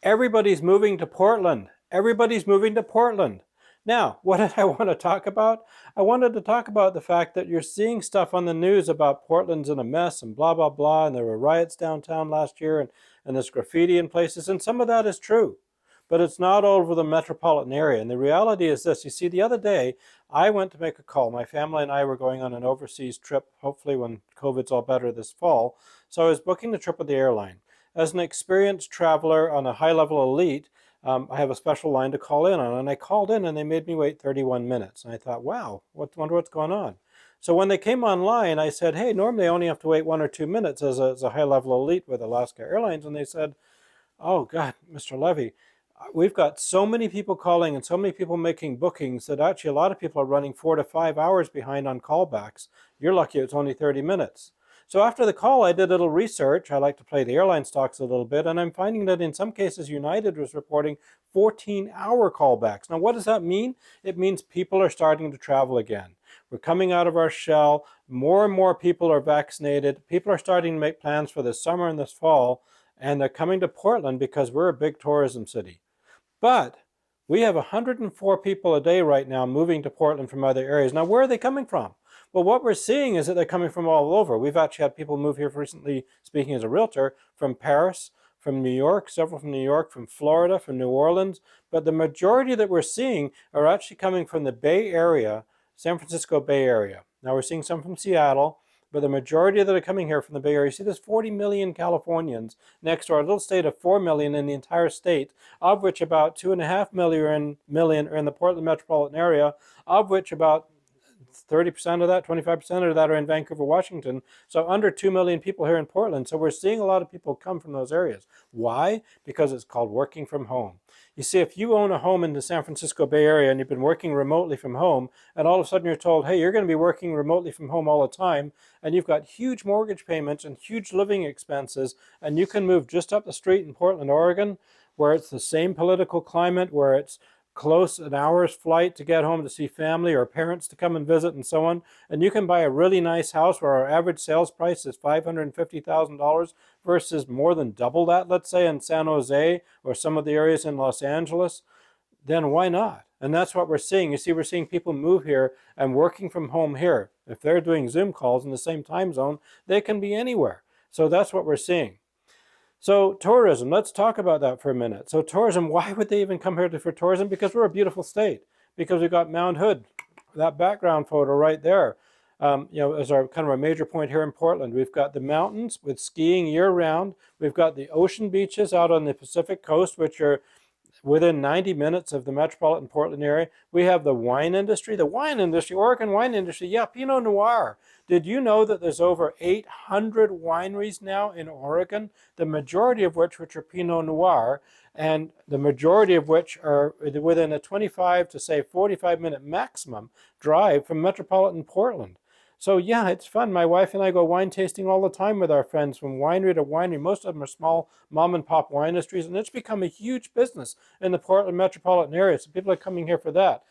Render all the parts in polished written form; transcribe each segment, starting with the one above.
Everybody's moving to Portland. Everybody's moving to Portland. Now, what did I want to talk about? I wanted to talk about the fact that you're seeing stuff on the news about Portland's in a mess and blah, blah, blah, and there were riots downtown last year and there's graffiti in places, and some of that is true. But it's not all over the metropolitan area. And the reality is this. You see, the other day, I went to make a call. My family and I were going on an overseas trip, hopefully when COVID's all better this fall. So I was booking the trip with the airline. As an experienced traveler on a high-level elite, I have a special line to call in on, and I called in and they made me wait 31 minutes. And I thought, wow, wonder what's going on. So when they came online, I said, hey, normally I only have to wait 1 or 2 minutes as a high-level elite with Alaska Airlines. And they said, oh, God, Mr. Levy, we've got so many people calling and so many people making bookings that actually a lot of people are running 4 to 5 hours behind on callbacks. You're lucky it's only 30 minutes. So after the call, I did a little research. I like to play the airline stocks a little bit, and I'm finding that in some cases, United was reporting 14-hour callbacks. Now, what does that mean? It means people are starting to travel again. We're coming out of our shell. More and more people are vaccinated. People are starting to make plans for this summer and this fall, and they're coming to Portland because we're a big tourism city. But we have 104 people a day right now moving to Portland from other areas. Now, where are they coming from? Well, what we're seeing is that they're coming from all over. We've actually had people move here recently, speaking as a realtor, from Paris, from New York, several from New York, from Florida, from New Orleans. But the majority that we're seeing are actually coming from the Bay Area, San Francisco Bay Area. Now, we're seeing some from Seattle, but the majority that are coming here from the Bay Area, you see there's 40 million Californians next to our little state of 4 million in the entire state, of which about 2.5 million are in the Portland metropolitan area, of which about 30% of that, 25% of that are in Vancouver, Washington. So under 2 million people here in Portland. So we're seeing a lot of people come from those areas. Why? Because it's called working from home. You see, if you own a home in the San Francisco Bay Area and you've been working remotely from home, and all of a sudden you're told, hey, you're going to be working remotely from home all the time, and you've got huge mortgage payments and huge living expenses, and you can move just up the street in Portland, Oregon, where it's the same political climate, where it's close an hour's flight to get home to see family or parents to come and visit and so on. And you can buy a really nice house where our average sales price is $550,000 versus more than double that, let's say, in San Jose or some of the areas in Los Angeles. Then why not? And that's what we're seeing. You see, we're seeing people move here and working from home here. If they're doing Zoom calls in the same time zone, they can be anywhere. So that's what we're seeing. So tourism, let's talk about that for a minute. So tourism, why would they even come here for tourism? Because we're a beautiful state. Because we've got Mount Hood, that background photo right there. As our kind of a major point here in Portland. We've got the mountains with skiing year-round. We've got the ocean beaches out on the Pacific coast, which are within 90 minutes of the metropolitan Portland area. We have the wine industry. The wine industry, Oregon wine industry, yeah, Pinot Noir. Did you know that there's over 800 wineries now in Oregon, the majority of which are Pinot Noir, and the majority of which are within a 25 to say 45-minute maximum drive from metropolitan Portland? So yeah, it's fun. My wife and I go wine tasting all the time with our friends from winery to winery. Most of them are small mom and pop wine industries, and it's become a huge business in the Portland metropolitan area. So people are coming here for that.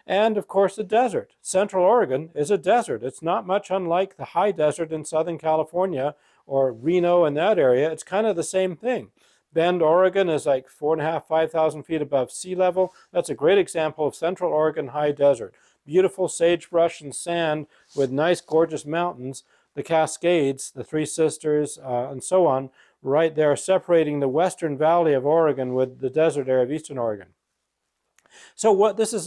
And of course, the desert. Central Oregon is a desert. It's not much unlike the high desert in Southern California or Reno in that area. It's kind of the same thing. Bend, Oregon is like 4,500, 5,000 feet above sea level. That's a great example of Central Oregon high desert. Beautiful sagebrush and sand with nice, gorgeous mountains. The Cascades, the Three Sisters, and so on, right there separating the western valley of Oregon with the desert area of eastern Oregon. So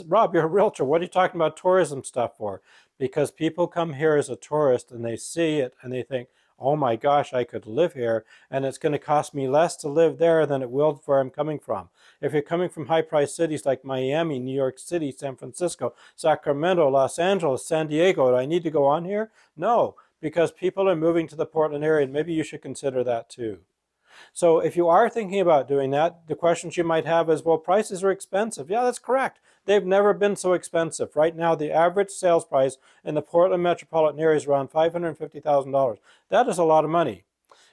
Rob, you're a realtor. What are you talking about tourism stuff for? Because people come here as a tourist and they see it and they think, oh my gosh, I could live here and it's going to cost me less to live there than it will where I'm coming from. If you're coming from high-priced cities like Miami, New York City, San Francisco, Sacramento, Los Angeles, San Diego, do I need to go on here? No, because people are moving to the Portland area and maybe you should consider that too. So if you are thinking about doing that, the questions you might have is, well, prices are expensive. Yeah, that's correct. They've never been so expensive. Right now, the average sales price in the Portland metropolitan area is around $550,000. That is a lot of money.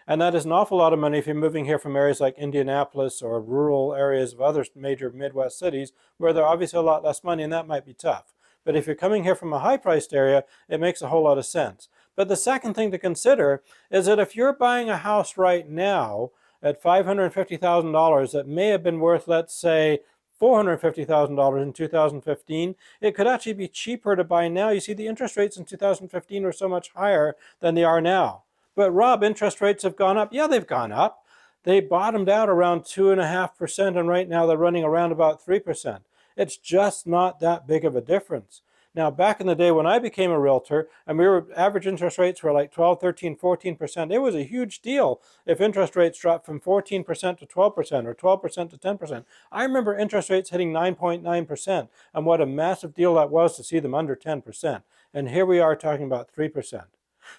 And that is an awful lot of money if you're moving here from areas like Indianapolis or rural areas of other major Midwest cities where they're obviously a lot less money, and that might be tough. But if you're coming here from a high-priced area, it makes a whole lot of sense. But the second thing to consider is that if you're buying a house right now, at $550,000 that may have been worth, let's say, $450,000 in 2015, it could actually be cheaper to buy now. You see, the interest rates in 2015 were so much higher than they are now. But Rob, interest rates have gone up. Yeah, they've gone up. They bottomed out around 2.5%, and right now they're running around about 3%. It's just not that big of a difference. Now, back in the day when I became a realtor, and average interest rates were like 12, 13, 14%, it was a huge deal if interest rates dropped from 14% to 12% or 12% to 10%. I remember interest rates hitting 9.9%, and what a massive deal that was to see them under 10%. And here we are talking about 3%.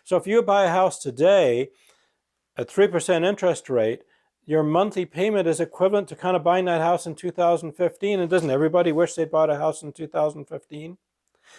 So if you buy a house today at 3% interest rate, your monthly payment is equivalent to kind of buying that house in 2015. And doesn't everybody wish they'd bought a house in 2015?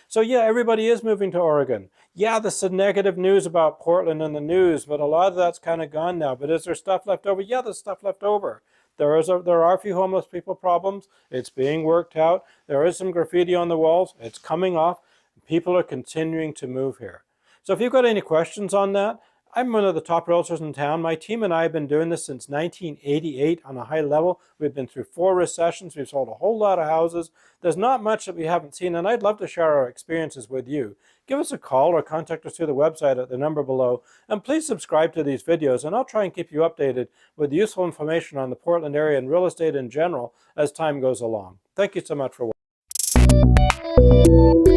So yeah, everybody is moving to Oregon. Yeah, there's some negative news about Portland in the news, but a lot of that's kind of gone now. But is there stuff left over? Yeah, there's stuff left over. There are a few homeless people problems. It's being worked out. There is some graffiti on the walls. It's coming off. People are continuing to move here. So if you've got any questions on that, I'm one of the top realtors in town. My team and I have been doing this since 1988 on a high level. We've been through 4 recessions. We've sold a whole lot of houses. There's not much that we haven't seen, and I'd love to share our experiences with you. Give us a call or contact us through the website at the number below. And please subscribe to these videos, and I'll try and keep you updated with useful information on the Portland area and real estate in general as time goes along. Thank you so much for watching.